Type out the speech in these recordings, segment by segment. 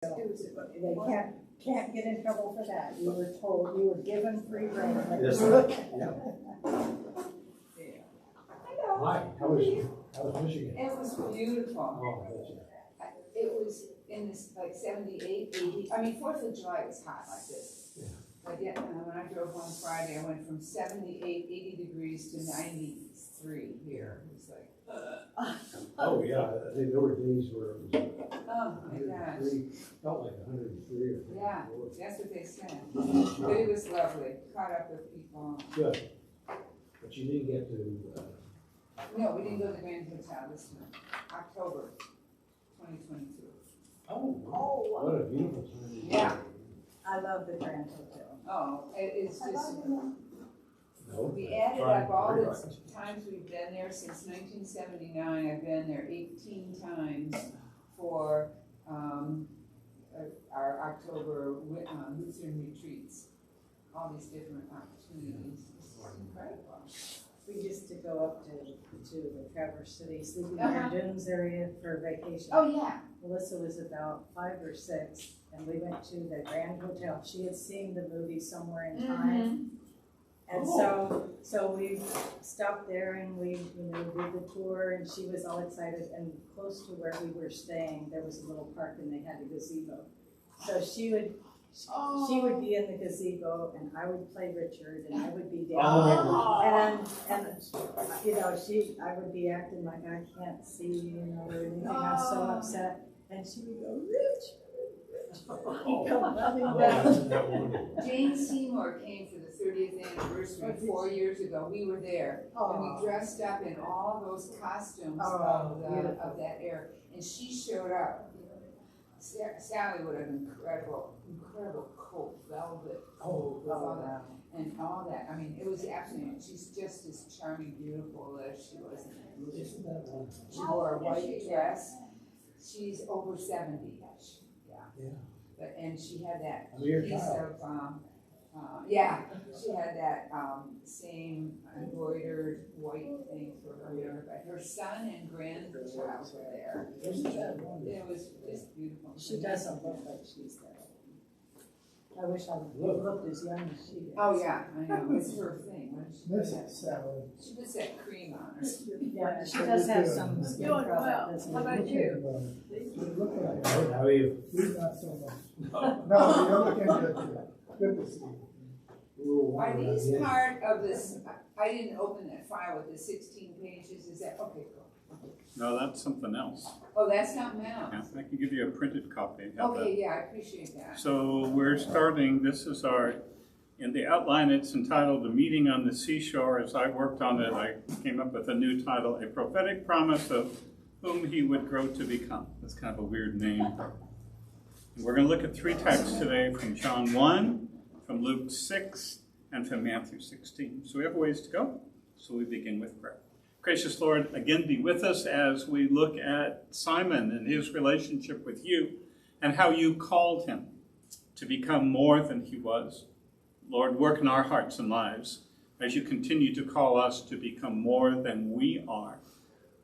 They can't get in trouble for that. You were told, you were given free rein. Yes, sir. Yeah. Hello. Hi, how was Michigan? It was beautiful. Oh, that's it. It was in this like 78, 80. I mean, 4th of July was hot like this. Yeah. But yeah, when I drove home Friday, I went from 78, 80 degrees to 93 here. It was like, Oh, yeah, I think there were days where it was oh my gosh. 103, felt like 103 or 104. Yeah, that's what they said. But it was lovely. Caught up with people. Good. But you didn't get to, No, we didn't go to the Grand Hotel this time. October 2022. what a beautiful time. Yeah. I love the Grand Hotel. Oh, it's just. No, We added fine, up all very the nice. times we've been there since 1979. I've been there 18 times for our October Lutheran retreats. All these different opportunities. It's incredible. We used to go up to the Traverse City Sleeping Bear Dunes area for vacation. Oh, yeah. Melissa was about 5 or 6, and we went to the Grand Hotel. She had seen the movie Somewhere in Time. And so we stopped there and we did the tour, and she was all excited. And close to where we were staying, there was a little park and they had a gazebo. So she would be in the gazebo, and I would play Richard, and I would be down there, and I would be acting like I can't see, or anything. I was so upset, and she would go, Richard. Come running down. Jane Seymour came for the 30th anniversary 4 years ago. We were there, and we dressed up in all those costumes of that era, and she showed up. Sally would have incredible coat, velvet coat, with all that, and all that. I mean, it was absolutely. She's just as charming, beautiful as she was in that movie. She wore a white dress. She's over 70. Yeah. But and she had that Weird piece child. of she had that same embroidered white thing for her hair. But her son and grandchild were there. It was just beautiful. She doesn't look like she's that old. I wish I looked as young as she is. Oh yeah, I know. It's her thing. She puts that cream on her. Yeah, she does have some skin product. Doesn't How about you? How are you? Not so much. No, you're looking good too. Good to see you. Are these part of this? I didn't open that file with the 16 pages. Is that okay? Cool. No, that's something else. Oh, that's something else. Yeah, I can give you a printed copy. Have Okay, that. yeah, I appreciate that. So we're starting, this is in the outline it's entitled The Meeting on the Seashore. As I worked on it, I came up with a new title, A Prophetic Promise of Whom He Would Grow to Become. That's kind of a weird name. And we're going to look at 3 texts today from John 1, from Luke 6, and from Matthew 16. So we have a ways to go. So we begin with prayer. Gracious Lord, again be with us as we look at Simon and his relationship with you and how you called him to become more than he was. Lord, work in our hearts and lives as you continue to call us to become more than we are.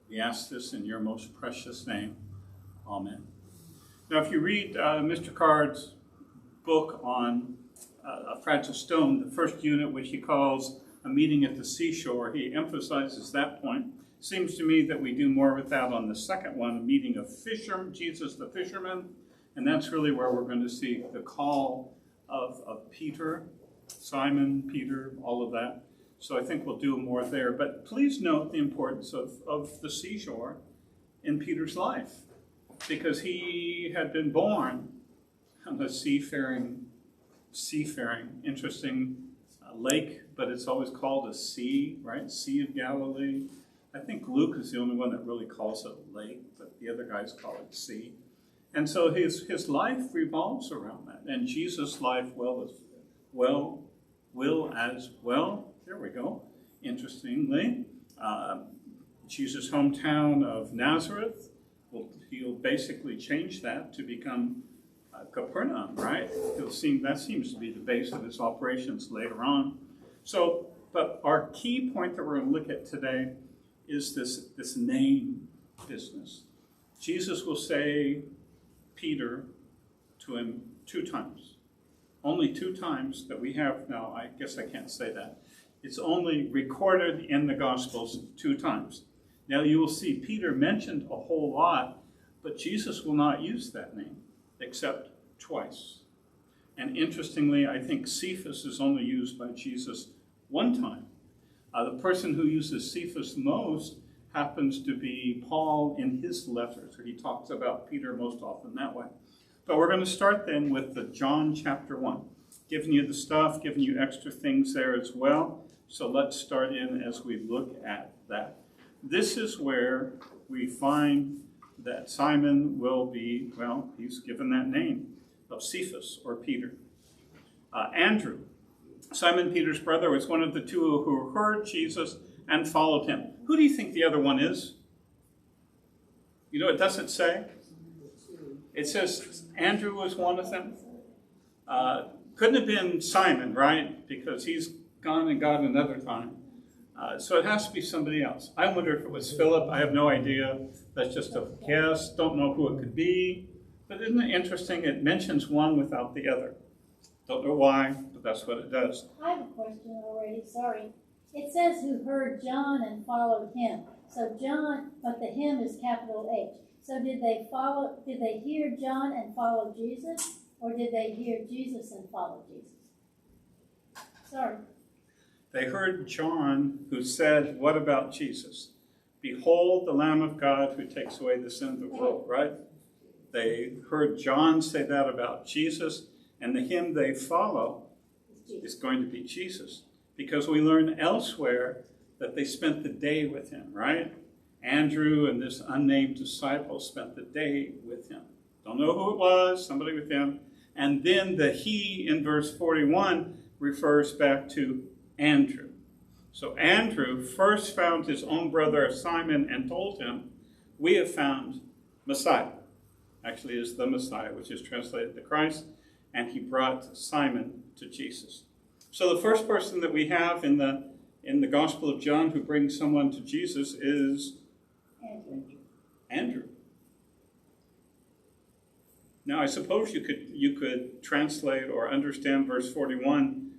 We ask this in your most precious name. Amen. Now, if you read Mr. Card's book on A Fragile Stone, the first unit, which he calls A Meeting at the Seashore, he emphasizes that point. Seems to me that we do more with that on the second one, a meeting of Jesus the fisherman, and that's really where we're going to see the call of Peter, Simon, Peter, all of that. So I think we'll do more there. But please note the importance of the seashore in Peter's life, because he had been born on a seafaring, interesting lake, but it's always called a sea, right? Sea of Galilee. I think Luke is the only one that really calls it a lake, but the other guys call it sea. And so his life revolves around that. And Jesus' life will as well. There we go. Interestingly, Jesus' hometown of Nazareth, he'll basically change that to become Capernaum, right? That seems to be the base of his operations later on. So, but our key point that we're going to look at today is this name business. Jesus will say, Peter, to him 2 times. Only 2 times that we have, no, I guess I can't say that. It's only recorded in the Gospels 2 times. Now you will see Peter mentioned a whole lot, but Jesus will not use that name except twice. And interestingly, I think Cephas is only used by Jesus 1 time. The person who uses Cephas most happens to be Paul in his letters, where he talks about Peter most often that way. But we're going to start then with the John chapter 1, giving you the stuff, giving you extra things there as well. So let's start in as we look at that. This is where we find that Simon will be, well, he's given that name of Cephas, or Peter. Andrew, Simon Peter's brother, was one of the 2 who heard Jesus and followed him. Who do you think the other one is? You know, it doesn't say. It says Andrew was one of them. Couldn't have been Simon, right? Because he's gone and got another time. So it has to be somebody else. I wonder if it was Philip. I have no idea. That's just a guess. Don't know who it could be. But isn't it interesting? It mentions one without the other. Don't know why, but that's what it does. I have a question already, sorry. It says who heard John and followed him. So John, but the him is capital H. So did they hear John and follow Jesus? Or did they hear Jesus and follow Jesus? Sorry. They heard John, who said, what about Jesus? Behold the Lamb of God who takes away the sin of the world, right? They heard John say that about Jesus, and the him they follow is going to be Jesus. Because we learn elsewhere that they spent the day with him, right? Andrew and this unnamed disciple spent the day with him. Don't know who it was, somebody with him. And then the he in verse 41 refers back to Andrew. So Andrew first found his own brother Simon and told him, we have found Messiah. Actually, is the Messiah, which is translated the Christ. And he brought Simon to Jesus. So the first person that we have in the Gospel of John who brings someone to Jesus is Andrew. Now, I suppose you could translate or understand verse 41.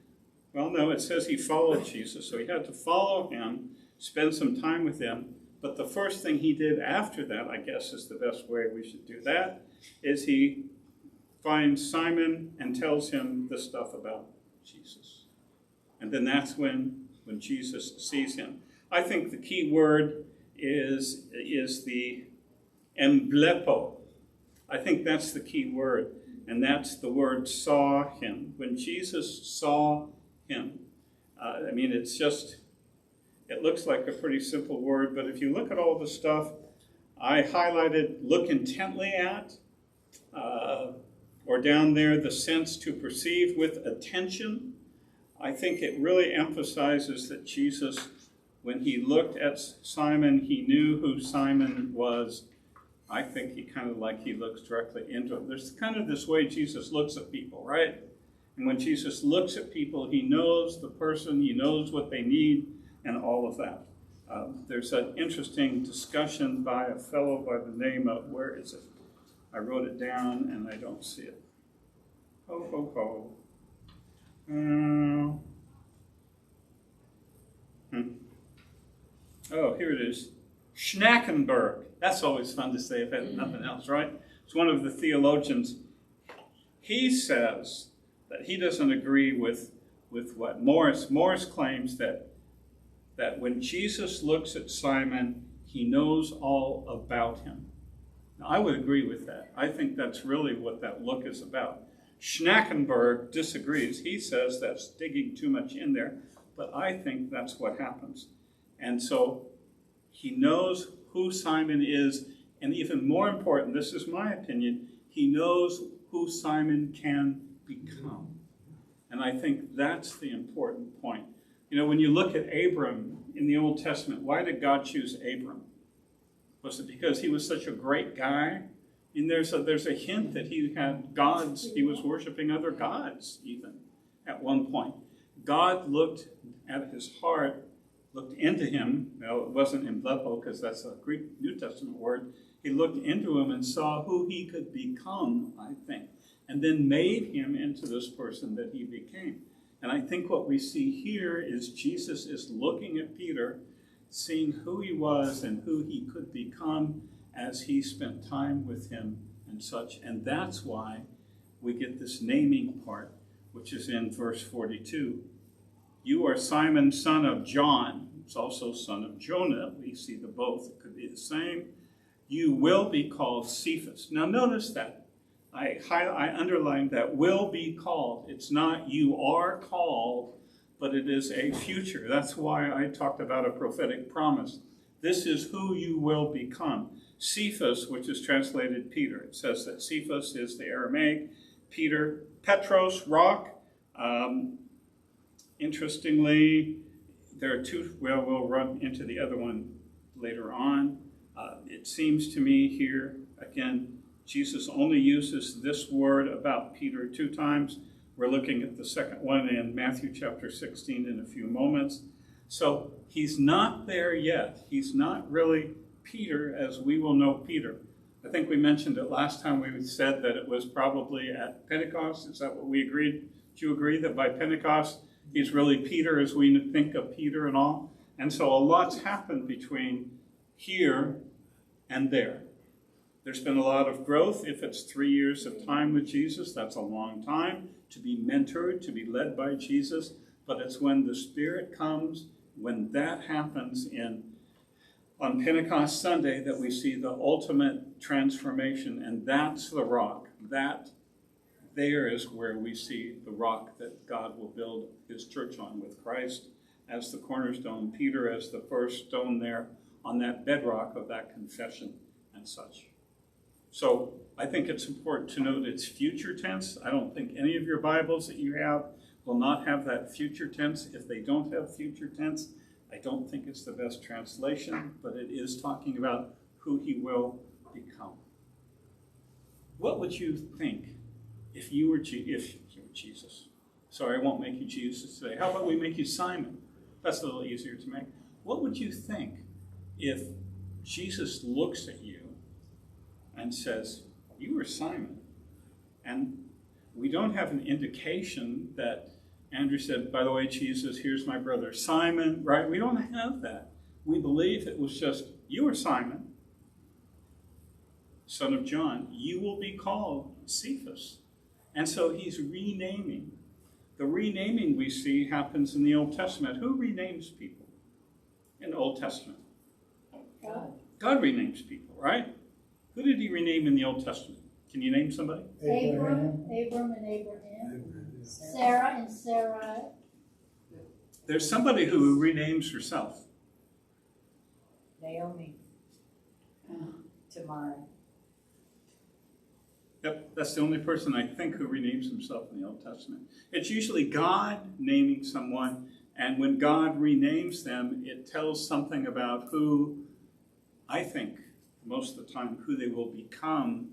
Well, no, it says he followed Jesus, so he had to follow him, spend some time with him. But the first thing he did after that, I guess is the best way we should do that, is he finds Simon and tells him the stuff about Jesus. And then that's when Jesus sees him. I think the key word is the emblepo. I think that's the key word, and that's the word saw him. When Jesus saw him, it looks like a pretty simple word, but if you look at all the stuff I highlighted, look intently at, or down there, the sense to perceive with attention, I think it really emphasizes that Jesus, when he looked at Simon, he knew who Simon was. I think he looks directly into him. There's kind of this way Jesus looks at people, right? And when Jesus looks at people, he knows the person, he knows what they need, and all of that. There's an interesting discussion by a fellow by the name of, where is it? I wrote it down and I don't see it. Oh, here it is. Schnackenberg. That's always fun to say if I have nothing else, right? It's one of the theologians. He says that he doesn't agree with what Morris claims, that when Jesus looks at Simon, he knows all about him. Now, I would agree with that. I think that's really what that look is about. Schnackenberg disagrees. He says that's digging too much in there, but I think that's what happens. And so he knows who Simon is, and even more important, this is my opinion, he knows who Simon can become. And I think that's the important point. You know, when you look at Abram in the Old Testament, why did God choose Abram? Was it because he was such a great guy? And there's a hint that he had gods, he was worshiping other gods even at one point. God looked at his heart, looked into him. Well, it wasn't in blepo because that's a Greek New Testament word. He looked into him and saw who he could become, I think. and then made him into this person that he became. And I think what we see here is Jesus is looking at Peter, seeing who he was and who he could become as he spent time with him and such. And that's why we get this naming part, which is in verse 42. You are Simon, son of John. It's also son of Jonah. We see the both. It could be the same. You will be called Cephas. Now notice that. I underlined that, will be called. It's not you are called, but it is a future. That's why I talked about a prophetic promise. This is who you will become. Cephas, which is translated Peter. It says that Cephas is the Aramaic. Peter, Petros, rock. Interestingly, there are two, well, we'll run into the other one later on. It seems to me here, again, Jesus only uses this word about Peter 2 times. We're looking at the second one in Matthew chapter 16 in a few moments. So he's not there yet. He's not really Peter as we will know Peter. I think we mentioned it last time. We said that it was probably at Pentecost. Is that what we agreed? Do you agree that by Pentecost, he's really Peter as we think of Peter and all? And so a lot's happened between here and there. There's been a lot of growth. If it's 3 years of time with Jesus, that's a long time to be mentored, to be led by Jesus. But it's when the Spirit comes, when that happens on Pentecost Sunday, that we see the ultimate transformation. And that's the rock. That there is where we see the rock that God will build his church on, with Christ as the cornerstone, Peter as the first stone there on that bedrock of that confession and such. So I think it's important to note it's future tense. I don't think any of your Bibles that you have will not have that future tense. If they don't have future tense, I don't think it's the best translation, but it is talking about who he will become. What would you think if you were Jesus? Sorry, I won't make you Jesus today. How about we make you Simon? That's a little easier to make. What would you think if Jesus looks at you and says, you are Simon? And we don't have an indication that Andrew said, by the way, Jesus, here's my brother Simon, right? We don't have that. We believe it was just, you are Simon, son of John. You will be called Cephas. And so he's renaming. The renaming we see happens in the Old Testament. Who renames people in the Old Testament? God. God renames people, right? Who did he rename in the Old Testament? Can you name somebody? Abram and Abraham. Sarah and Sarai. There's somebody who renames herself. Naomi. Tamar. Yep, that's the only person I think who renames himself in the Old Testament. It's usually God naming someone, and when God renames them, it tells something about who, I think, most of the time, who they will become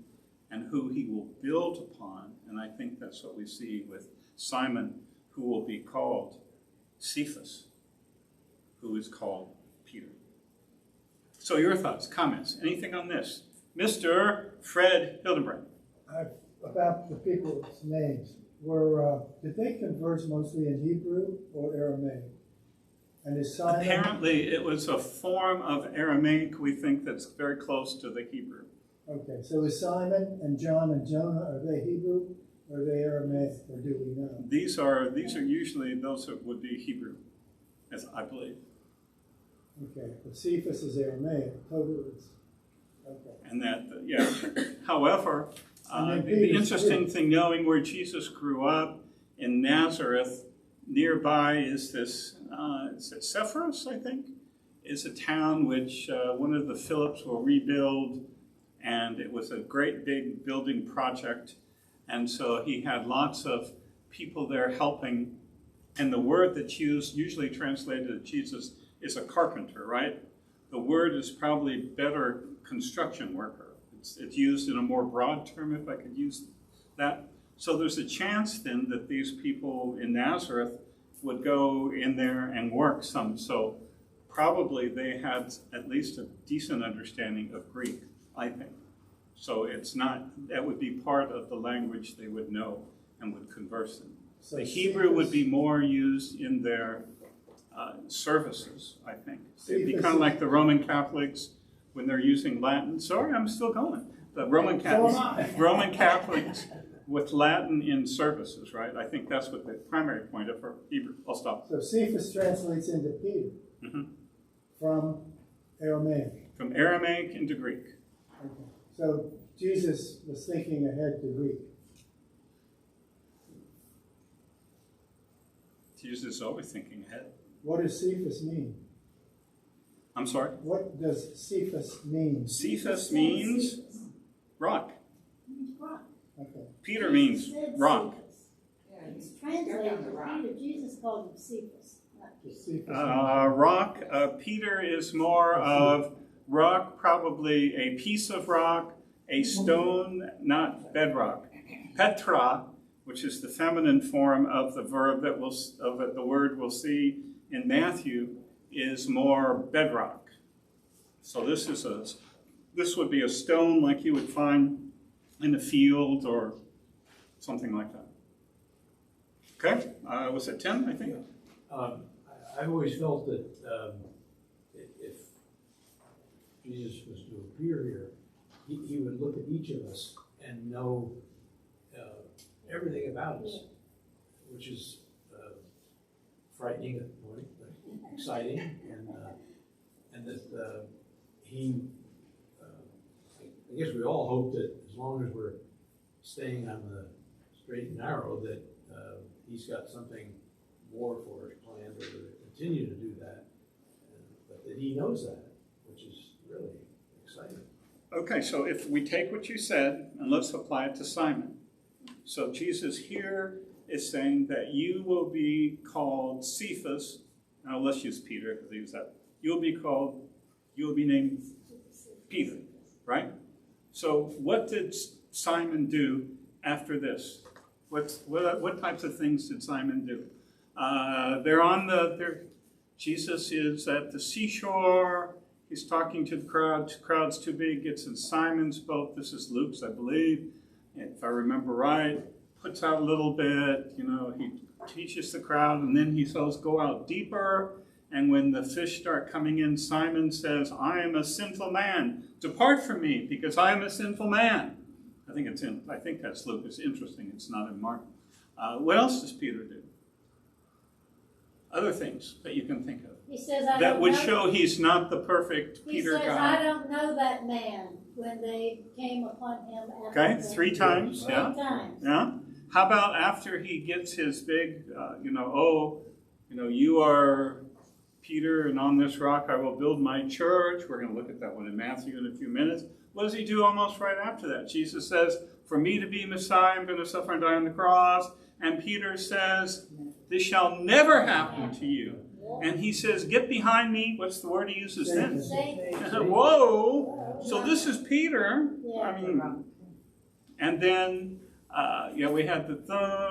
and who he will build upon. And I think that's what we see with Simon, who will be called Cephas, who is called Peter. So your thoughts, comments, anything on this? Mr. Fred Hildebrand. About the people's names, did they converse mostly in Hebrew or Aramaic? And is Simon? Apparently, it was a form of Aramaic, we think, that's very close to the Hebrew. Okay, so is Simon and John and Jonah, are they Hebrew or are they Aramaic, or do we know? These are usually those that would be Hebrew, as I believe. Okay, but Cephas is Aramaic, totally. Okay. And that, yeah. However, the interesting thing, knowing where Jesus grew up in Nazareth, nearby is this, is it Sepphoris, I think? Is a town which one of the Phillips will rebuild, and it was a great big building project. And so he had lots of people there helping. And the word that's used, usually translated to Jesus, is a carpenter, right? The word is probably better construction worker. It's used in a more broad term, if I could use that. So there's a chance then that these people in Nazareth would go in there and work some. So probably they had at least a decent understanding of Greek, I think. So it's not, that would be part of the language they would know and would converse in. So The Hebrew would be more used in their services, I think. It'd be kind of like the Roman Catholics when they're using Latin. Sorry, I'm still going. The Roman Catholics with Latin in services, right? I think that's what the primary point of her Hebrew. I'll stop. So Cephas translates into Peter from Aramaic. From Aramaic into Greek. Okay. So Jesus was thinking ahead to Greek. Jesus is always thinking ahead. What does Cephas mean? I'm sorry? What does Cephas mean? Cephas means rock. Okay. Peter means rock. Yeah, It's he's translated on the rock. to Peter. Jesus called him Cephas. Does Cephas Rock, Peter is more of rock, probably a piece of rock, a stone, not bedrock. Petra, which is the feminine form of the verb that the word we'll see in Matthew, is more bedrock. So this would be a stone like you would find in a field or something like that. Okay, was it 10, I think? I've always felt that if Jesus was to appear here, he would look at each of us and know everything about us, which is frightening at the point, but exciting, and that he, I guess we all hope that as long as we're staying on the straight and narrow, that he's got something more for us planned, or to continue to do that, but that he knows that, which is really exciting. Okay, so if we take what you said and let's apply it to Simon. So Jesus here is saying that you will be called Cephas. Now let's use Peter because he used that. You will be named Peter, right? So what did Simon do after this? What types of things did Simon do? Jesus is at the seashore. He's talking to the crowd. Crowd's too big. Gets in Simon's boat. This is Luke's, I believe, if I remember right. Puts out a little bit. He teaches the crowd, and then he says, "Go out deeper." And when the fish start coming in, Simon says, "I am a sinful man. Depart from me, because I am a sinful man." I think that's Luke. It's interesting. It's not in Mark. What else does Peter do? Other things that you can think of. He says, That would show he's not the perfect Peter says, guy. I don't know that man, when they came upon him. Okay, 3 times. Three Yeah. times. Yeah. How about after he gets his big, you are Peter, and on this rock I will build my church. We're going to look at that one in Matthew in a few minutes. What does he do almost right after that? Jesus says, "For me to be Messiah, I'm going to suffer and die on the cross." And Peter says, "This shall never happen to you." And he says, "Get behind me." What's the word he uses then? Satan. Whoa! So this is Peter. Yeah. And then, we had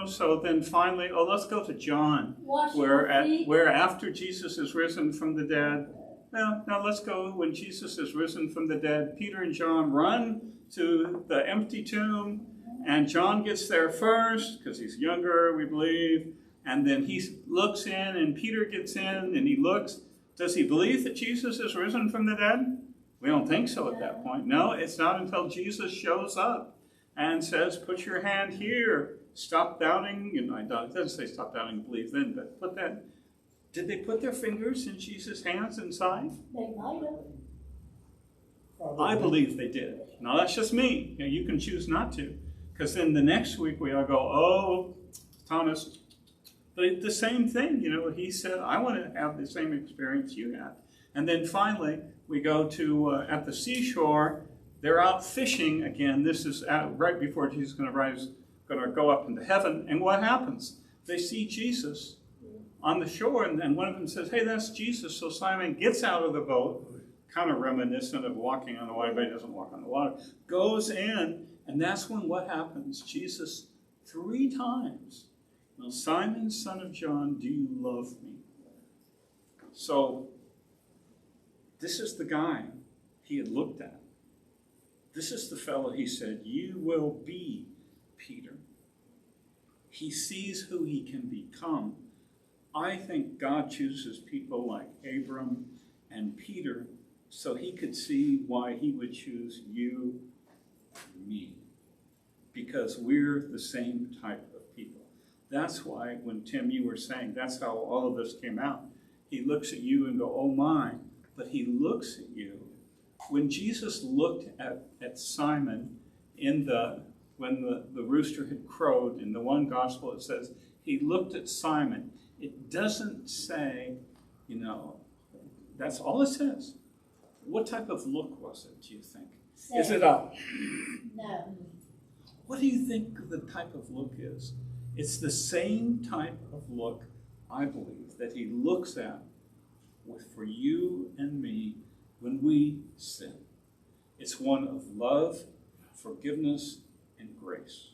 so then finally, let's go to John, where after Jesus is risen from the dead. Now let's go when Jesus is risen from the dead. Peter and John run to the empty tomb, and John gets there first because he's younger, we believe. And then he looks in, and Peter gets in, and he looks. Does he believe that Jesus is risen from the dead? We don't think so at that point. No, it's not until Jesus shows up and says, "Put your hand here. Stop doubting." It doesn't say stop doubting, believe then, but put that. Did they put their fingers in Jesus' hands inside? They might have. I believe they did. Now, that's just me. You can choose not to. Because then the next week we all go, "Oh, Thomas." But the same thing, he said, "I want to have the same experience you had." And then finally, we go to, at the seashore, they're out fishing again. This is right before Jesus is going to go up into heaven. And what happens? They see Jesus on the shore, and one of them says, "Hey, that's Jesus." So Simon gets out of the boat, kind of reminiscent of walking on the water, but he doesn't walk on the water, goes in, and that's when what happens? Jesus 3 times. "Now, Simon, son of John, do you love me?" So this is the guy he had looked at. This is the fellow he said, you will be Peter. He sees who he can become. I think God chooses people like Abram and Peter so he could see why he would choose you and me. Because we're the same type of people. That's why when Tim, you were saying, that's how all of this came out. He looks at you and go, oh my, but he looks at you. When Jesus looked at Simon when the rooster had crowed, in the one gospel it says, he looked at Simon. It doesn't say, that's all it says. What type of look was it, do you think? Is it a... No. What do you think the type of look is? It's the same type of look, I believe, that he looks at for you and me when we sin. It's one of love, forgiveness, and grace.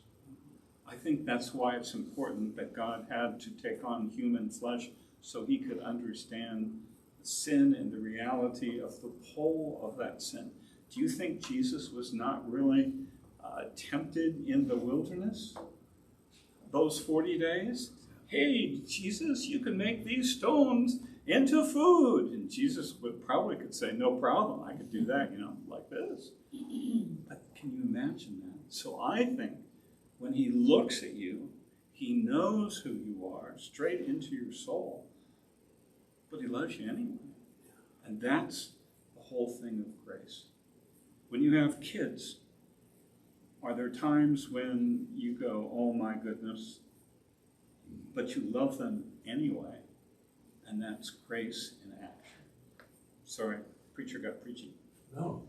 I think that's why it's important that God had to take on human flesh so he could understand the sin and the reality of the whole of that sin. Do you think Jesus was not really tempted in the wilderness those 40 days? Hey, Jesus, you can make these stones into food. And Jesus could say, no problem, I could do that, like this. But can you imagine that? So I think when he looks at you, he knows who you are straight into your soul, but he loves you anyway. And that's the whole thing of grace. When you have kids, are there times when you go, oh my goodness, but you love them anyway? And that's grace in action. Sorry, preacher got preachy. No,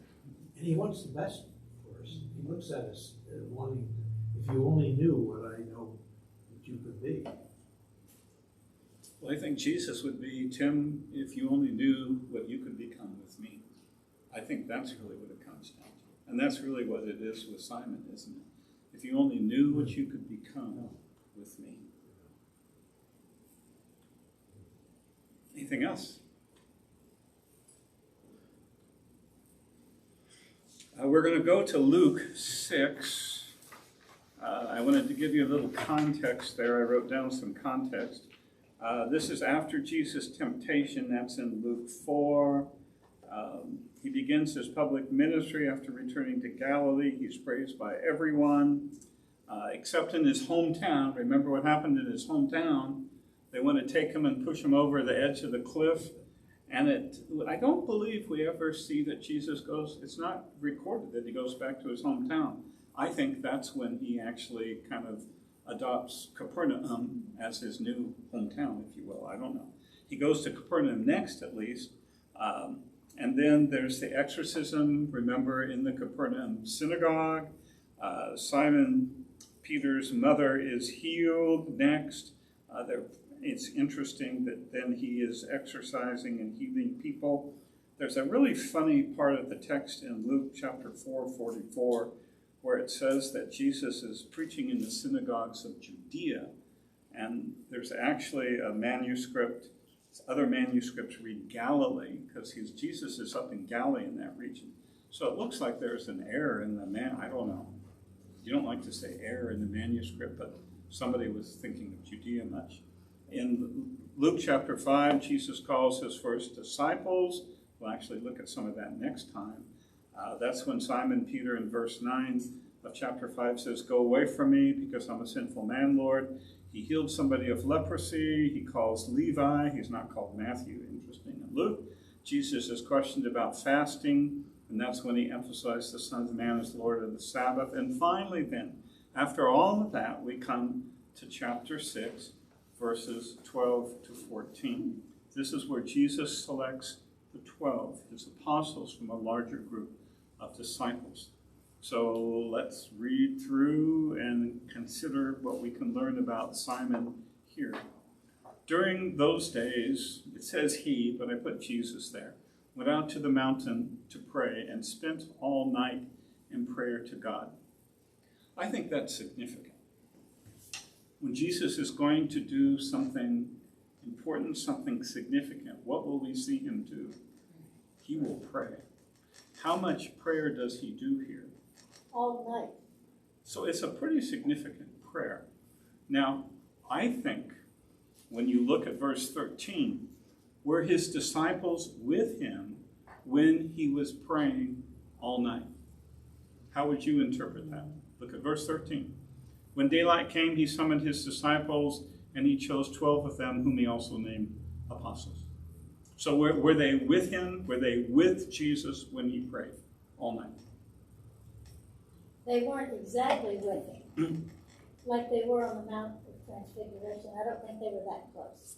and he wants the best for us. He looks at us wanting, if you only knew what I know that you could be. Well, I think Jesus would be, Tim, if you only knew what you could become with me. I think that's really what it comes down to. And that's really what it is with Simon, isn't it? If you only knew what you could become with me. Anything else? We're going to go to Luke 6. I wanted to give you a little context there. I wrote down some context. This is after Jesus' temptation. That's in Luke 4. He begins his public ministry after returning to Galilee. He's praised by everyone, except in his hometown. Remember what happened in his hometown? They want to take him and push him over the edge of the cliff. And I don't believe we ever see that Jesus goes, it's not recorded that he goes back to his hometown. I think that's when he actually kind of adopts Capernaum as his new hometown, if you will. I don't know. He goes to Capernaum next, at least. And then there's the exorcism, remember, in the Capernaum synagogue. Simon Peter's mother is healed next. It's interesting that then he is exorcising and healing people. There's a really funny part of the text in Luke chapter 4:44, where it says that Jesus is preaching in the synagogues of Judea. And there's actually a manuscript, other manuscripts read Galilee, because Jesus is up in Galilee in that region. So it looks like there's an error in the I don't know. You don't like to say error in the manuscript, but somebody was thinking of Judea much. In Luke chapter 5, Jesus calls his first disciples. We'll actually look at some of that next time. That's when Simon Peter in verse 9 of chapter 5 says, go away from me because I'm a sinful man, Lord. He healed somebody of leprosy. He calls Levi. He's not called Matthew, interesting. In Luke, Jesus is questioned about fasting, and that's when he emphasized the Son of Man as Lord of the Sabbath. And finally then, after all of that, we come to chapter 6, verses 12 to 14. This is where Jesus selects the 12, his apostles, from a larger group of disciples. So let's read through and consider what we can learn about Simon here. During those days, it says he, but I put Jesus there, went out to the mountain to pray and spent all night in prayer to God. I think that's significant. When Jesus is going to do something important, something significant, what will we see him do? He will pray. How much prayer does he do here? all night. So it's a pretty significant prayer. Now, I think when you look at verse 13, were his disciples with him when he was praying all night? How would you interpret that? Look at verse 13. When daylight came, he summoned his disciples, and he chose 12 of them, whom he also named apostles. So were they with him? Were they with Jesus when he prayed all night? They weren't exactly with him, like they were on the Mount of Transfiguration. I don't think they were that close.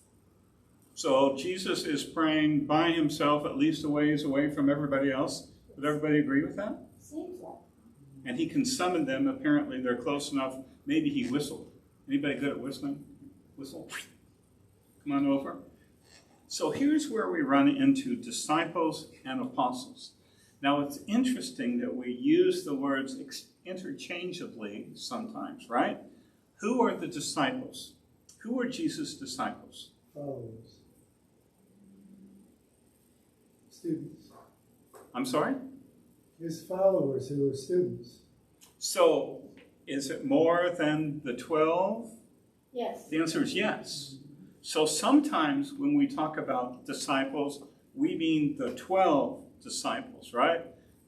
So Jesus is praying by himself, at least a ways away from everybody else. Would everybody agree with that? Seems like. And he can summon them. Apparently they're close enough. Maybe he whistled. Anybody good at whistling? Whistle. Come on over. So here's where we run into disciples and apostles. Now it's interesting that we use the words interchangeably sometimes, right? Who are the disciples? Who are Jesus' disciples? Followers. Students. I'm sorry? His followers who were students. So is it more than the 12? Yes. The answer is yes. So sometimes when we talk about disciples, we mean the 12 disciples, right?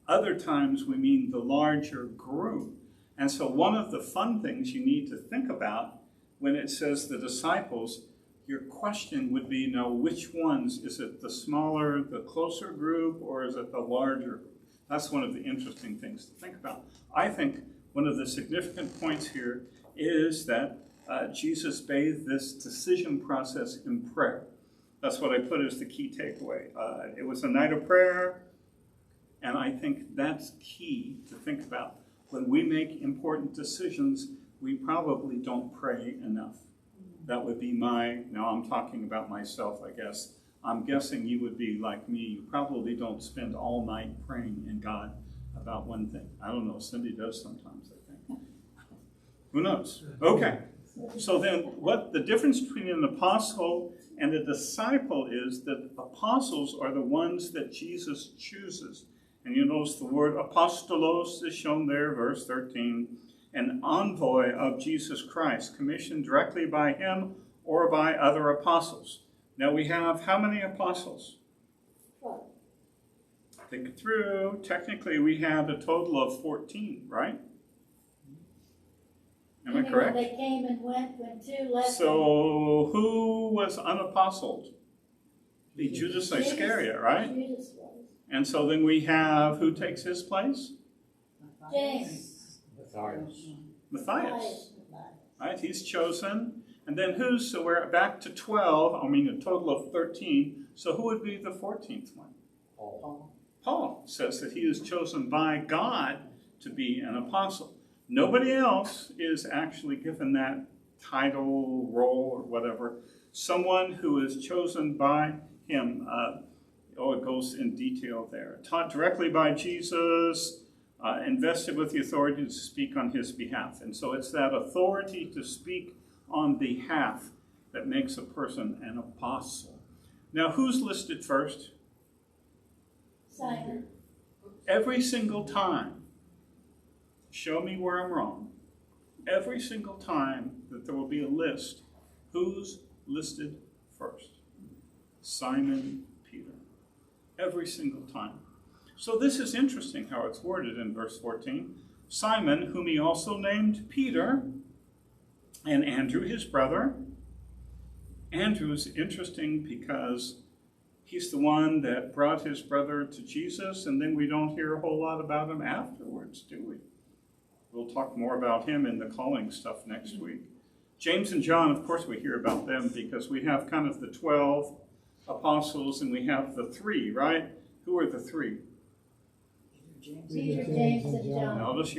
Other times we mean the larger group. And so one of the fun things you need to think about when it says the disciples, your question would be, now which ones? Is it the smaller, the closer group, or is it the larger group? That's one of the interesting things to think about. I think one of the significant points here is that Jesus bathed this decision process in prayer. That's what I put as the key takeaway. It was a night of prayer, and I think that's key to think about. When we make important decisions, we probably don't pray enough. That would be now I'm talking about myself, I guess. I'm guessing you would be like me. You probably don't spend all night praying in God about one thing. I don't know, Cindy does sometimes, I think. Who knows? Okay. So then what the difference between an apostle and a disciple is that apostles are the ones that Jesus chooses. And you notice the word apostolos is shown there, verse 13, an envoy of Jesus Christ, commissioned directly by him or by other apostles. Now we have how many apostles? 12. Think it through. Technically we have a total of 14, right? Am I correct? They came and went when 2 left. So who was unapostled? The Judas Iscariot, right? Judas was. And so then we have, who takes his place? James. Matthias. Right, he's chosen. And then who's, so we're back to 12, I mean a total of 13. So who would be the 14th one? Paul says that he is chosen by God to be an apostle. Nobody else is actually given that title, role, or whatever. Someone who is chosen by him. It goes in detail there. Taught directly by Jesus, invested with the authority to speak on his behalf. And so it's that authority to speak on behalf that makes a person an apostle. Now, who's listed first? Simon. Every single time, show me where I'm wrong, every single time that there will be a list, who's listed first? Simon Peter. Every single time. So this is interesting how it's worded in verse 14. Simon, whom he also named Peter, and Andrew, his brother. Andrew is interesting because he's the one that brought his brother to Jesus, and then we don't hear a whole lot about him afterwards, do we? We'll talk more about him in the calling stuff next week. James and John, of course, we hear about them because we have kind of the 12 apostles and we have the 3, right? Who are the 3? Peter, James, and John. Notice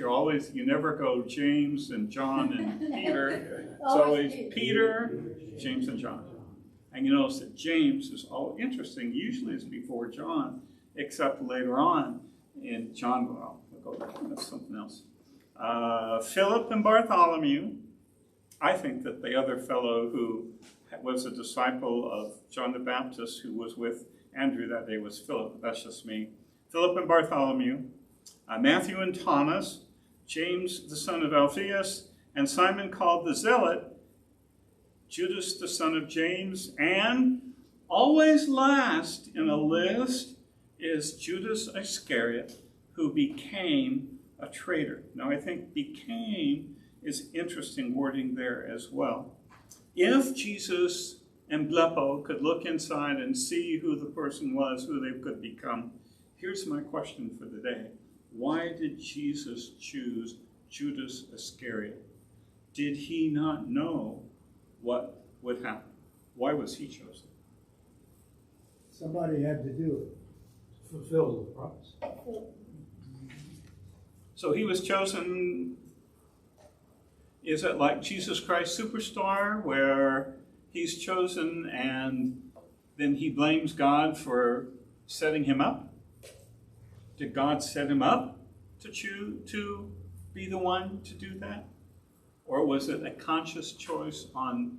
you never go James and John and Peter. It's always Peter, James, and John. And you notice that James is all interesting. Usually it's before John, except later on in John. Well, we'll go back. That's something else. Philip and Bartholomew. I think that the other fellow who was a disciple of John the Baptist who was with Andrew that day was Philip. That's just me. Philip and Bartholomew. Matthew and Thomas. James the son of Alphaeus, and Simon called the Zealot, Judas the son of James, and always last in a list is Judas Iscariot, who became a traitor. Now I think became is interesting wording there as well. If Jesus and Blepo could look inside and see who the person was, who they could become, here's my question for the day. Why did Jesus choose Judas Iscariot? Did he not know what would happen? Why was he chosen? Somebody had to do it. Fulfill the promise. So he was chosen. Is it like Jesus Christ Superstar, where he's chosen and then he blames God for setting him up? Did God set him up to be the one to do that? Or was it a conscious choice on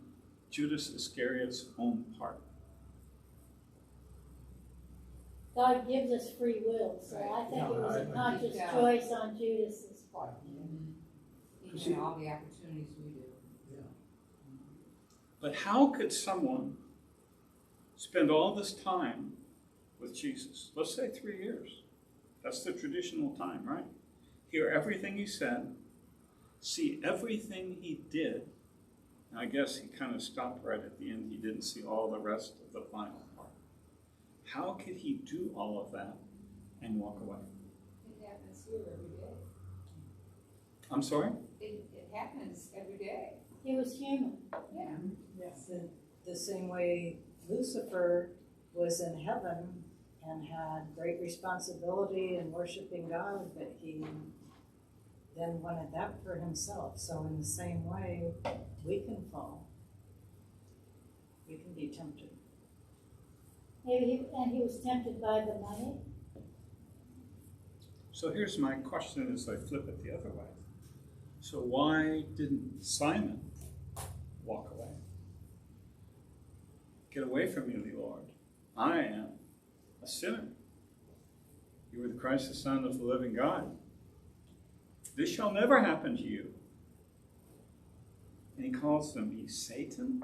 Judas Iscariot's own part? God gives us free will, so I think it was a conscious choice on Judas's part. Even all the opportunities we do. But how could someone spend all this time with Jesus? Let's say 3 years. That's the traditional time, right? Hear everything he said, see everything he did. And I guess he kind of stopped right at the end. He didn't see all the rest of the final part. How could he do all of that and walk away? It happens here every day. I'm sorry? It happens every day. He was human. Yeah. Yes, the same way Lucifer was in heaven and had great responsibility in worshiping God, but he then wanted that for himself. So in the same way, we can fall. We can be tempted. Maybe he was tempted by the money. So here's my question as I flip it the other way. So why didn't Simon walk away? Get away from me, Lord. I am a sinner. You are the Christ, the Son of the living God. This shall never happen to you. And he calls them, Satan?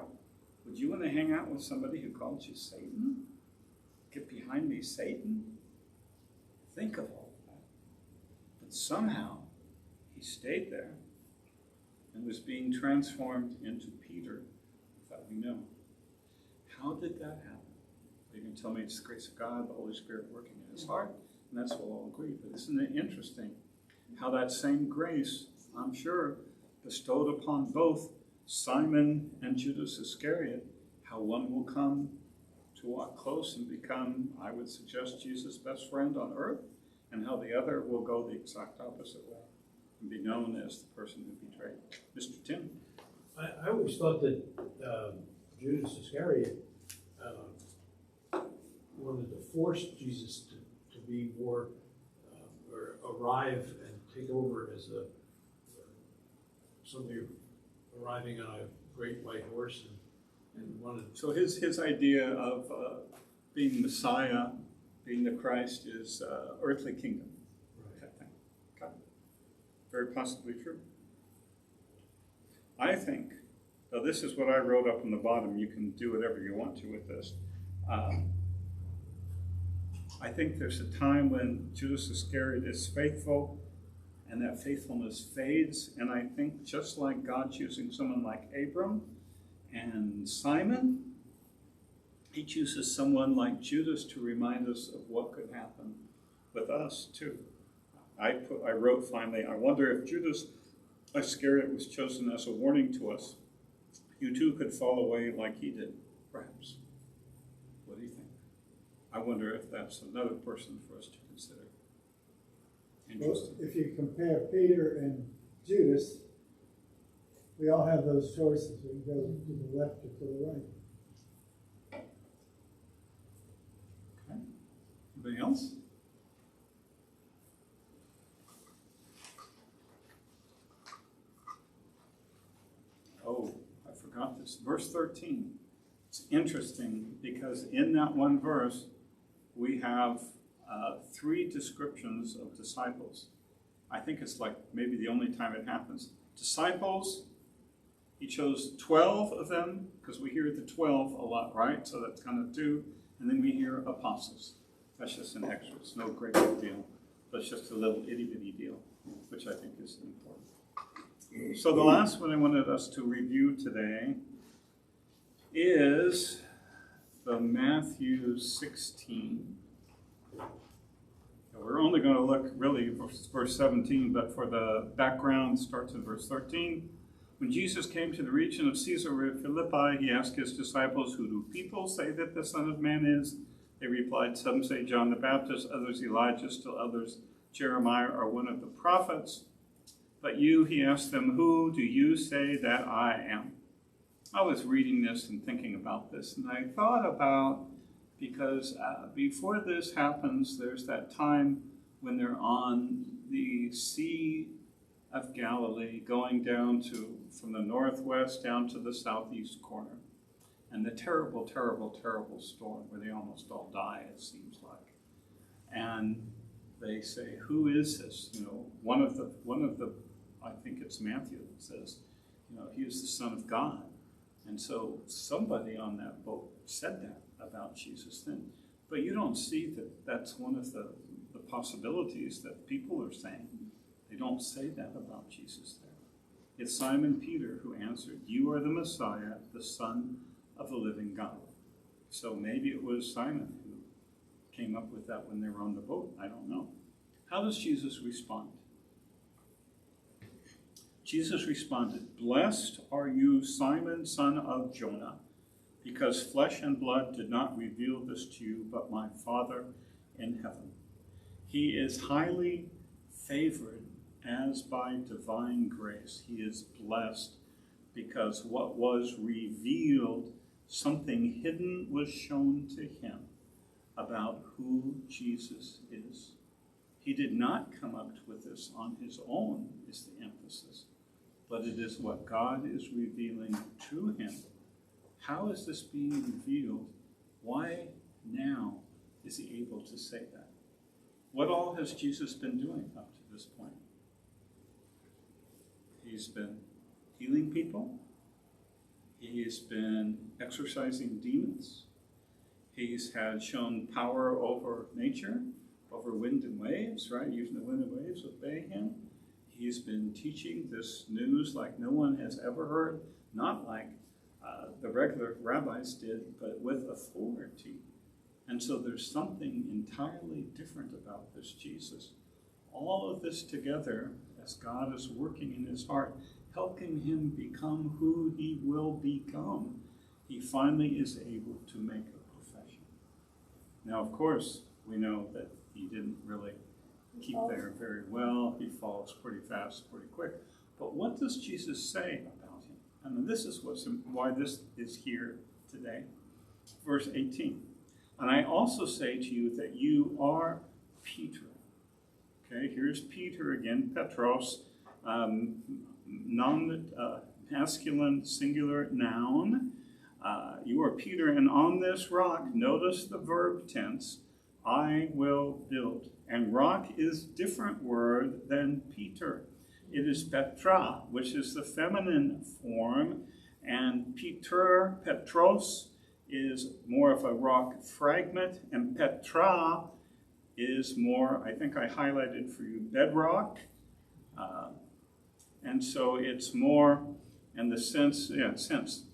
Would you want to hang out with somebody who called you Satan? Get behind me, Satan? Think of all of that. But somehow, he stayed there and was being transformed into Peter, that we know. How did that happen? You can tell me it's the grace of God, the Holy Spirit working in his heart, and that's what we'll all agree. But isn't it interesting how that same grace, I'm sure, bestowed upon both Simon and Judas Iscariot, how one will come to walk close and become, I would suggest, Jesus' best friend on earth, and how the other will go the exact opposite way and be known as the person who betrayed. Mr. Tim? I always thought that Judas Iscariot wanted to force Jesus to be more, or arrive and take over as somebody arriving on a great white horse and wanted. So his idea of being Messiah, being the Christ, is earthly kingdom. Right. Okay. Very possibly true. I think, now this is what I wrote up on the bottom. You can do whatever you want to with this. I think there's a time when Judas Iscariot is faithful and that faithfulness fades. And I think just like God choosing someone like Abram and Simon, he chooses someone like Judas to remind us of what could happen with us too. I wrote finally, I wonder if Judas Iscariot was chosen as a warning to us. You too could fall away like he did, perhaps. What do you think? I wonder if that's another person for us to consider. Interesting. Well, if you compare Peter and Judas, we all have those choices. We can go to the left or to the right. Okay. Anybody else? Oh, I forgot this. Verse 13. It's interesting because in that one verse, we have 3 descriptions of disciples. I think it's like maybe the only time it happens. Disciples, he chose 12 of them, because we hear the 12 a lot, right? So that's kind of 2. And then we hear apostles. That's just an extra. It's no great big deal. That's just a little itty-bitty deal, which I think is important. So the last one I wanted us to review today is the Matthew 16. We're only going to look really verse 17, but for the background, starts in verse 13. When Jesus came to the region of Caesarea Philippi, he asked his disciples, "Who do people say that the Son of Man is?" They replied, "Some say John the Baptist, others Elijah, still others Jeremiah or one of the prophets. But you," he asked them, "who do you say that I am?" I was reading this and thinking about this, and I thought about, because before this happens, there's that time when they're on the Sea of Galilee, going down from the northwest down to the southeast corner. And the terrible, terrible, terrible storm where they almost all die, it seems like. And they say, "Who is this?" One of the, I think it's Matthew, that says, he is the Son of God. And so somebody on that boat said that about Jesus then. But you don't see that that's one of the possibilities that people are saying. They don't say that about Jesus there. It's Simon Peter who answered, "You are the Messiah, the Son of the living God." So maybe it was Simon who came up with that when they were on the boat. I don't know. How does Jesus respond? Jesus responded, "Blessed are you, Simon, son of Jonah, because flesh and blood did not reveal this to you, but my Father in heaven. He is highly favored as by divine grace." He is blessed because what was revealed, something hidden was shown to him about who Jesus is. He did not come up with this on his own, is the emphasis, but it is what God is revealing to him. How is this being revealed? Why now is he able to say that? What all has Jesus been doing up to this point? He's been healing people. He's been exorcising demons. He's had shown power over nature, over wind and waves, right? Even the wind and waves obey him. He's been teaching this news like no one has ever heard, not like the regular rabbis did, but with authority. And so there's something entirely different about this Jesus. All of this together, as God is working in his heart, helping him become who he will become, he finally is able to make a profession. Now, of course, we know that he didn't really keep there very well. He falls pretty fast, pretty quick. But what does Jesus say about him? I mean, this is why this is here today. Verse 18. "And I also say to you that you are Peter." Okay, here's Peter again, Petros, masculine singular noun. You are Peter, and on this rock, notice the verb tense, I will build. And rock is a different word than Peter. It is Petra, which is the feminine form, and Peter, Petros, is more of a rock fragment, and Petra is more, I think I highlighted for you, bedrock. And so it's more in the sense,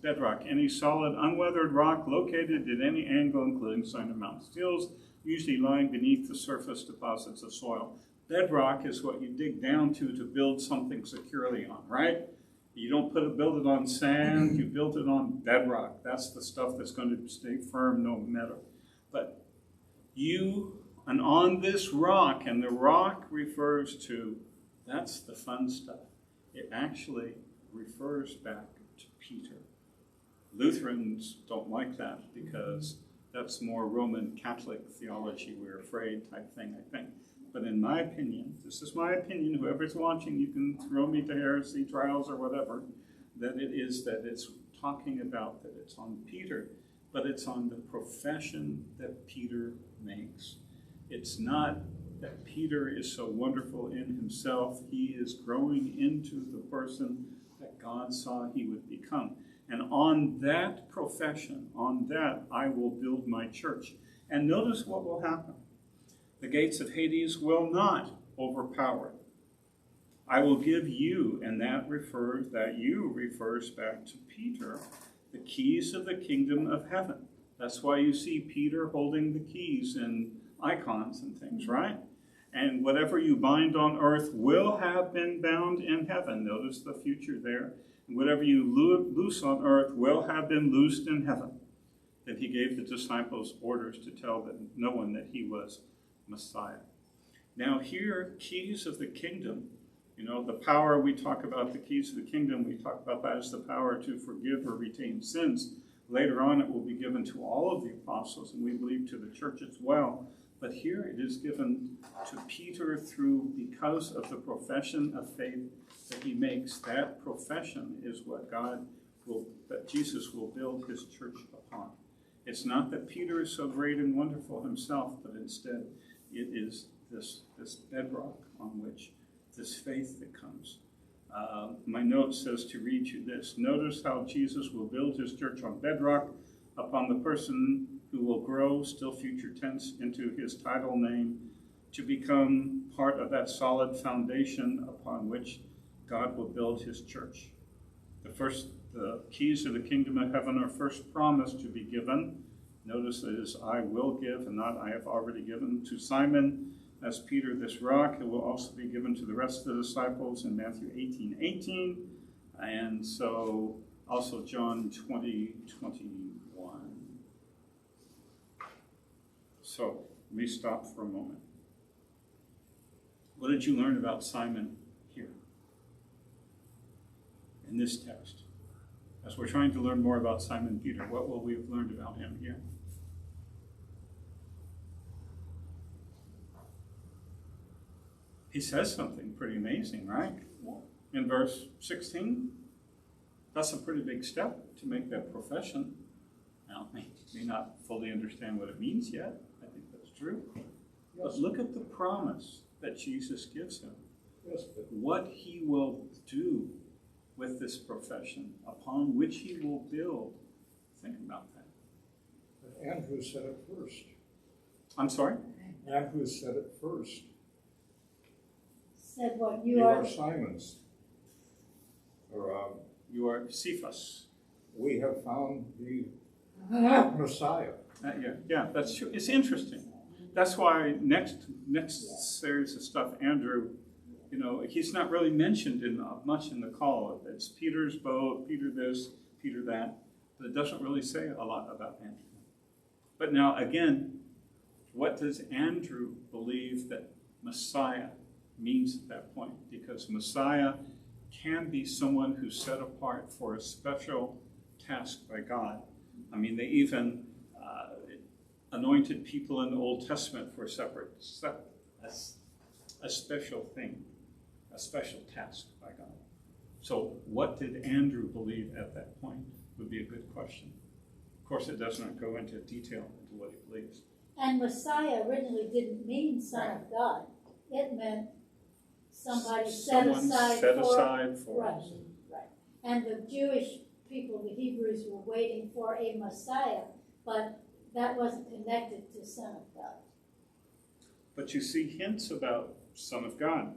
bedrock, any solid, unweathered rock located at any angle, including Sinai Mountain hills, usually lying beneath the surface deposits of soil. Bedrock is what you dig down to build something securely on, right? You don't build it on sand, you build it on bedrock. That's the stuff that's going to stay firm no matter. But and on this rock, and the rock refers to, that's the fun stuff. It actually refers back to Peter. Lutherans don't like that because that's more Roman Catholic theology, we're afraid type thing, I think. But in my opinion, this is my opinion, whoever's watching, you can throw me to heresy trials or whatever, that it's talking about that it's on Peter, but it's on the profession that Peter makes. It's not that Peter is so wonderful in himself. He is growing into the person that God saw he would become. And on that profession, on that, I will build my church. And notice what will happen. The gates of Hades will not overpower it. I will give you, and that you refers back to Peter, the keys of the kingdom of heaven. That's why you see Peter holding the keys in icons and things, right? And whatever you bind on earth will have been bound in heaven. Notice the future there. And whatever you loose on earth will have been loosed in heaven. Then he gave the disciples orders to tell no one that he was Messiah. Now here, keys of the kingdom, the power we talk about, the keys of the kingdom, we talk about that as the power to forgive or retain sins. Later on, it will be given to all of the apostles, and we believe to the church as well. But here it is given to Peter because of the profession of faith that he makes. That profession is what that Jesus will build his church upon. It's not that Peter is so great and wonderful himself, but instead it is this bedrock on which this faith that comes. My note says to read you this. Notice how Jesus will build his church on bedrock upon the person who will grow, still future tense, into his title name to become part of that solid foundation upon which God will build his church. The keys of the kingdom of heaven are first promised to be given. Notice it is I will give and not I have already given to Simon as Peter this rock. It will also be given to the rest of the disciples in Matthew 18:18. And so also John 20:21. So let me stop for a moment. What did you learn about Simon here in this text? As we're trying to learn more about Simon Peter, what will we have learned about him here? He says something pretty amazing, right? In verse 16. That's a pretty big step to make that profession. Now, may not fully understand what it means yet. I think that's true. But look at the promise that Jesus gives him. Yes, but what he will do with this profession, upon which he will build. Think about that. but Andrew said it first. I'm sorry? Andrew said it first. Said what? You are Simon's. Or You are Cephas. we have found the Messiah. Yeah, that's true. It's interesting. That's why next series of stuff, Andrew, he's not really mentioned much in the call. It's Peter's boat, Peter this, Peter that, but it doesn't really say a lot about Andrew. But now again, what does Andrew believe that Messiah means at that point? Because Messiah can be someone who's set apart for a special task by God. I mean, they even anointed people in the Old Testament for a special thing, a special task by God. So what did Andrew believe at that point would be a good question. Of course, it does not go into detail into what he believes. And Messiah originally didn't mean Son of God. It meant somebody set aside for. Right, right. And the Jewish people, the Hebrews, were waiting for a Messiah, but that wasn't connected to Son of God. But you see hints about Son of God.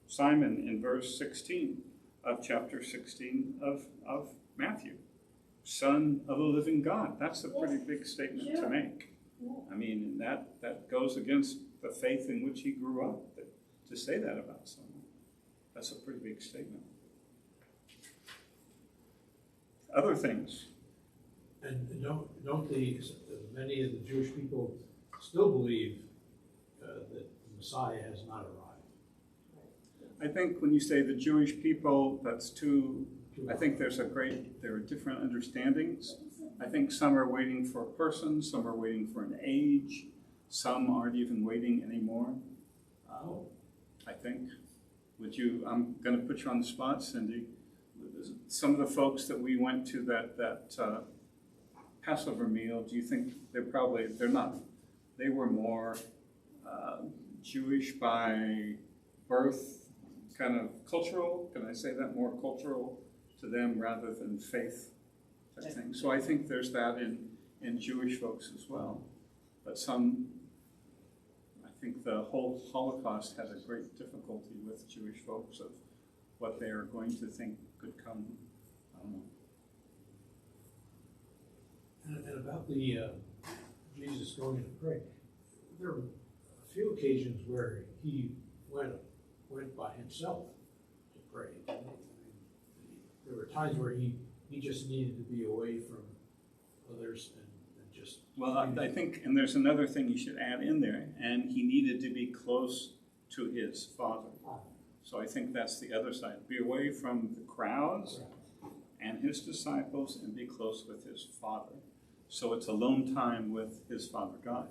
Simon in verse 16 of chapter 16 of Matthew. Son of a living God. That's a pretty big statement to make. Yeah. I mean, that goes against the faith in which he grew up. To say that about someone, that's a pretty big statement. Other things. And don't many of the Jewish people still believe that the Messiah has not arrived? I think when you say the Jewish people, that's too. I think there are different understandings. I think some are waiting for a person, some are waiting for an age, some aren't even waiting anymore. I think. I'm going to put you on the spot, Cindy. Some of the folks that we went to that Passover meal, do you think they're not? They were more Jewish by birth, kind of cultural, can I say that, more cultural to them rather than faith type thing. So I think there's that in Jewish folks as well. But I think the whole Holocaust had a great difficulty with Jewish folks of what they are going to think could come. I don't know. And about the Jesus going to pray, there were a few occasions where he went by himself to pray. There were times where he just needed to be away from others and just. Well, I think, and there's another thing you should add in there, and he needed to be close to his Father. So I think that's the other side. Be away from the crowds and his disciples and be close with his Father. So it's alone time with his Father God.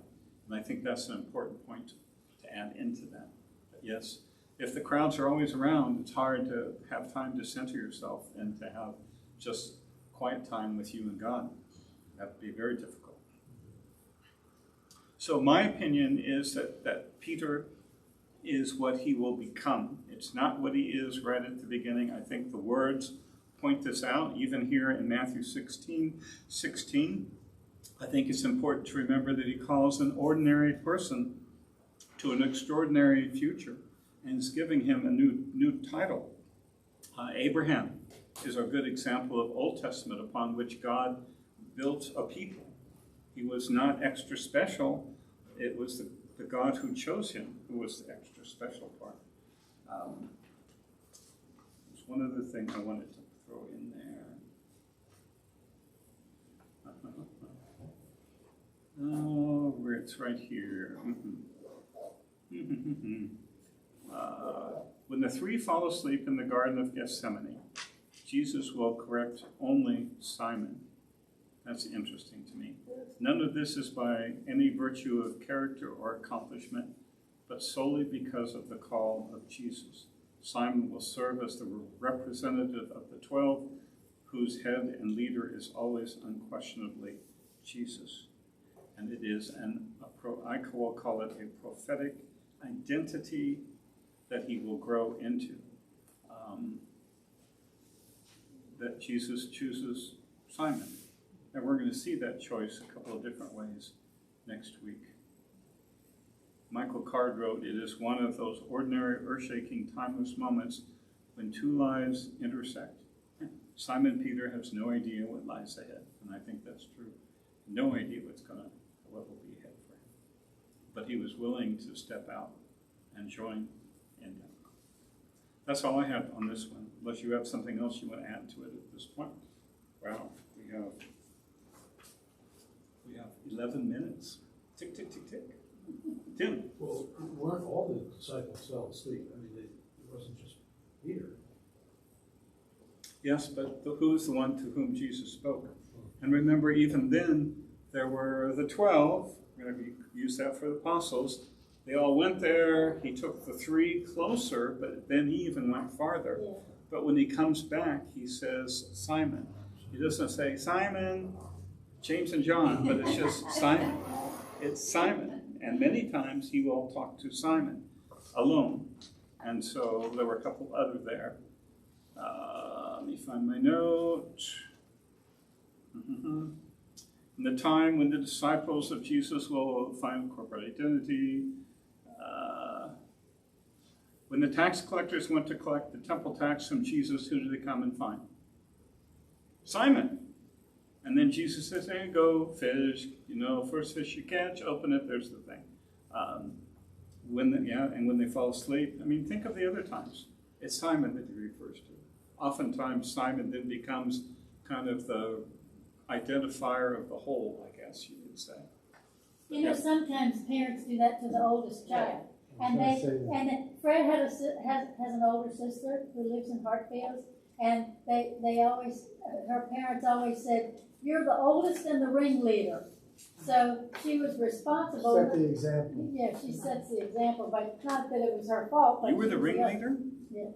And I think that's an important point to add into that. But yes, if the crowds are always around, it's hard to have time to center yourself and to have just quiet time with you and God. That would be very difficult. So my opinion is that Peter is what he will become. It's not what he is right at the beginning. I think the words point this out, even here in Matthew 16. I think it's important to remember that he calls an ordinary person to an extraordinary future and is giving him a new title. Abraham is a good example of Old Testament upon which God built a people. He was not extra special. It was the God who chose him who was the extra special part. There's one other thing I wanted to throw in there. Oh, where it's right here. When the three fall asleep in the Garden of Gethsemane, Jesus will correct only Simon. That's interesting to me. None of this is by any virtue of character or accomplishment, but solely because of the call of Jesus. Simon will serve as the representative of the 12, whose head and leader is always unquestionably Jesus. And it is I will call it a prophetic identity that he will grow into. That Jesus chooses Simon. And we're going to see that choice a couple of different ways next week. Michael Card wrote, "It is one of those ordinary, earth-shaking, timeless moments when two lives intersect. Simon Peter has no idea what lies ahead." And I think that's true. No idea what will be ahead for him. But he was willing to step out and join in them. That's all I have on this one, unless you have something else you want to add to it at this point. Wow, we have 11 minutes. Tick, tick, tick, tick. Tim. Well, weren't all the disciples fell asleep? I mean, it wasn't just Peter. Yes, but who is the one to whom Jesus spoke? And remember, even then, there were the 12. We're going to use that for the apostles. They all went there. He took the three closer, but then he even went farther. Yeah. But when he comes back, he says, Simon. He doesn't say, Simon, James and John, but it's just Simon. It's Simon. And many times he will talk to Simon alone. And so there were a couple other there. Let me find my note. In the time when the disciples of Jesus will find corporate identity. When the tax collectors went to collect the temple tax from Jesus, who did they come and find? Simon. And then Jesus says, hey, go fish. First fish you catch, open it, there's the thing. And when they fall asleep, think of the other times. It's Simon that he refers to. Oftentimes, Simon then becomes kind of the identifier of the whole, I guess you could say. Sometimes parents do that to the oldest child. And Fred has an older sister who lives in Hartfield, and they always, her parents always said, you're the oldest and the ringleader. So she was responsible. Set the example. Yeah, she sets the example, but not that it was her fault. You were the ringleader? Yeah.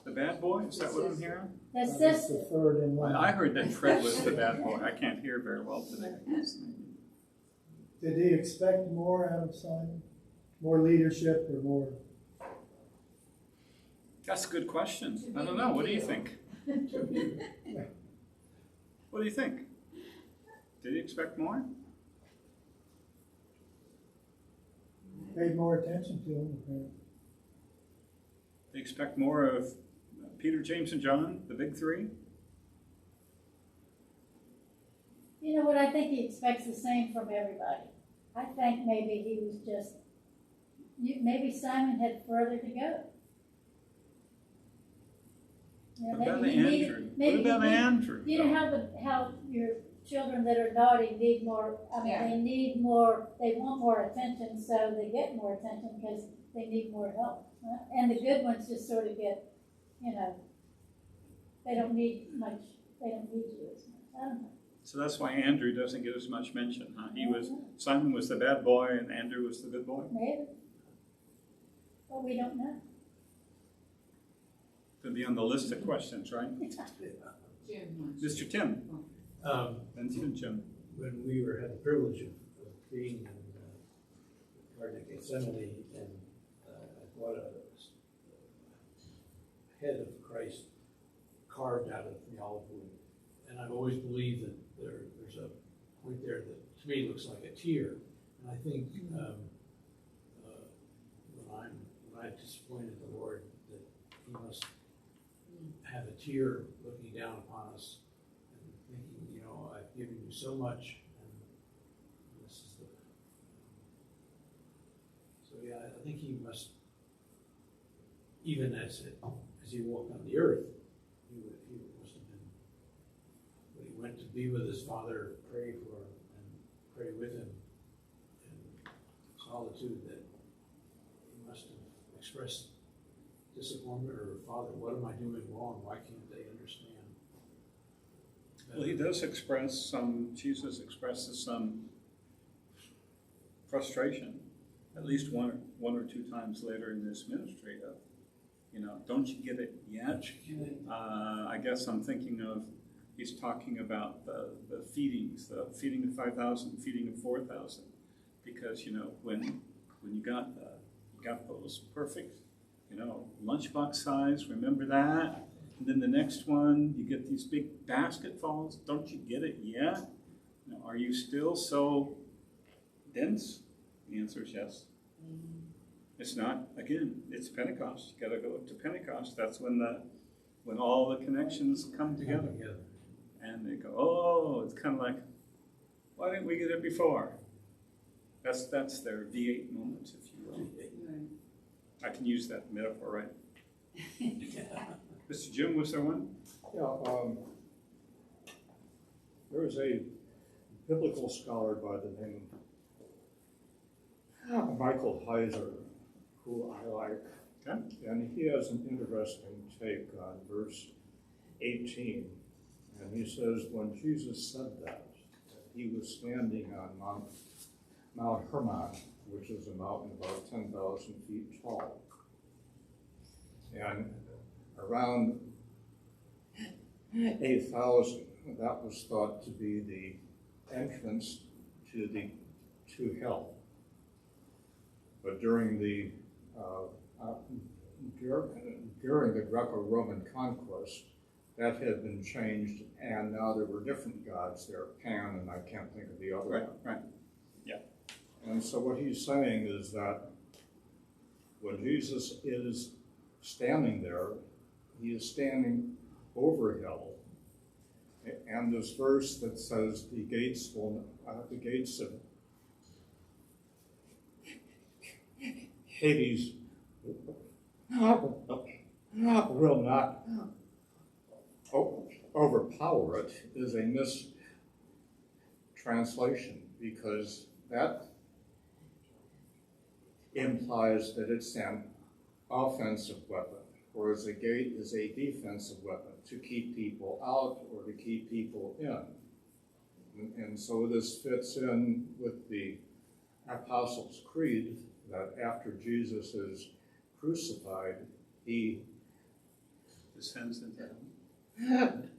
The bad boy? Is that what I'm hearing? The sister. The third in line. I heard that Fred was the bad boy. I can't hear very well today. Did he expect more out of Simon? More leadership or more? That's a good question. I don't know. What do you think? What do you think? Did you expect more? Paid more attention to him, apparently. They expect more of Peter, James, and John, the big three? You know what, I think he expects the same from everybody. I think maybe he was just, maybe Simon had further to go. You know, What about maybe he needed- Andrew? maybe What he about needed- Andrew? You know how your children that are naughty need more, Yeah. they need more, they want more attention, so they get more attention because they need more help. And the good ones just sort of get, they don't need you as much. I don't know. So that's why Andrew doesn't get as much mention, huh? Simon was the bad boy and Andrew was the good boy? Maybe. But we don't know. Could be on the list of questions, right? Jim. Mr. Tim. And Jim. When we had the privilege of being in the Garden of Gethsemane, and I bought a head of Christ carved out of the olive wood. And I've always believed that there's a point there that to me looks like a tear. And I think when I disappointed the Lord, that He must have a tear looking down upon us and thinking, I've given you so much, and this is the. So yeah, I think He must, even as He walked on the earth, he must have been, when He went to be with His Father, pray for Him and pray with Him in solitude, that He must have expressed disappointment, or Father, what am I doing wrong? Why can't they understand? Well, He does express Jesus expresses some frustration, at least one or two times later in this ministry of, don't you get it yet? I guess I'm thinking of, He's talking about the feedings, the feeding of 5,000, feeding of 4,000, because, when you got those perfect, lunchbox size, remember that? And then the next one, you get these big basketfuls. Don't you get it yet? Are you still so dense? The answer is yes. It's not, again, it's Pentecost. You gotta go up to Pentecost. That's when all the connections come together. And they go, oh, it's kind of like, why didn't we get it before? That's their V8 moment, if you will. I can use that metaphor, right? Mr. Jim, was there one? Yeah, there is a biblical scholar by the name of Michael Heiser, who I like, and he has an interesting take on verse 18, and he says, when Jesus said that, he was standing on Mount Hermon, which is a mountain about 10,000 feet tall, and around 8,000, that was thought to be the entrance to hell. But during the Greco-Roman conquest, that had been changed, and now there were different gods there, Pan, and I can't think of the other one. Right. Yeah. And so what he's saying is that when Jesus is standing there, He is standing over hell. And this verse that says the gates of Hades will not overpower it is a mistranslation, because that implies that it's an offensive weapon, whereas a gate is a defensive weapon to keep people out or to keep people in. And so this fits in with the Apostles' Creed, that after Jesus is crucified, He Descends into heaven.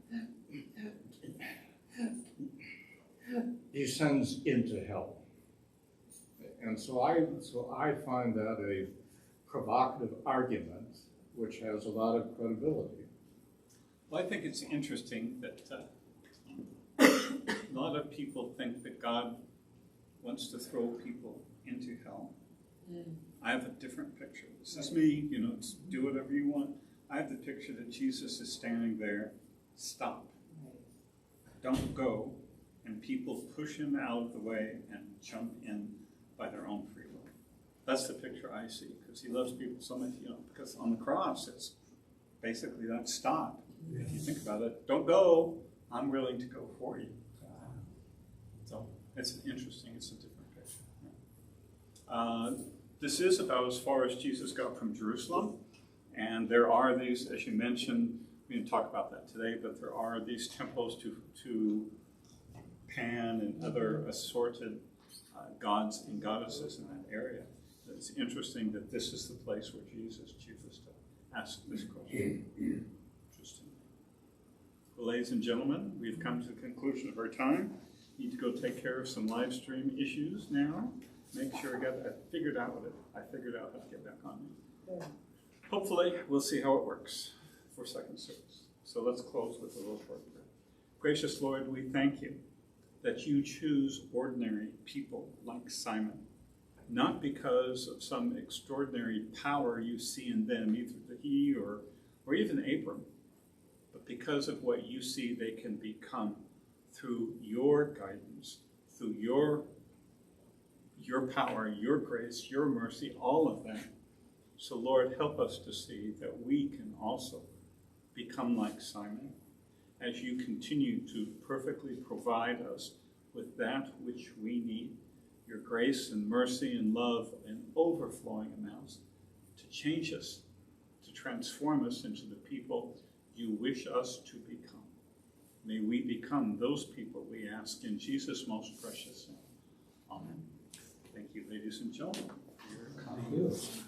descends into hell. And so I find that a provocative argument, which has a lot of credibility. Well, I think it's interesting that a lot of people think that God wants to throw people into hell. I have a different picture. This is me, do whatever you want. I have the picture that Jesus is standing there, stop, don't go, and people push him out of the way and jump in by their own free will. That's the picture I see, because he loves people so much, because on the cross it's basically that stop. If you think about it, don't go, I'm willing to go for you. So it's interesting, it's a different picture. This is about as far as Jesus got from Jerusalem, and there are these, as you mentioned, we didn't talk about that today, but there are these temples to Pan and other assorted gods and goddesses in that area. It's interesting that this is the place where Jesus chooses to ask this question. Interesting. Well, ladies and gentlemen, we've come to the conclusion of our time. Need to go take care of some live stream issues now. Make sure I figured out how to get back on. Hopefully, we'll see how it works for second service. So let's close with a little short prayer. Gracious Lord, we thank you that you choose ordinary people like Simon, not because of some extraordinary power you see in them, either he or even Abram, but because of what you see they can become through your guidance, through your power, your grace, your mercy, all of that. So Lord, help us to see that we can also become like Simon as you continue to perfectly provide us with that which we need, your grace and mercy and love in overflowing amounts to change us, to transform us into the people you wish us to become. May we become those people, we ask in Jesus' most precious name. Amen. Thank you, ladies and gentlemen, for your Thank you.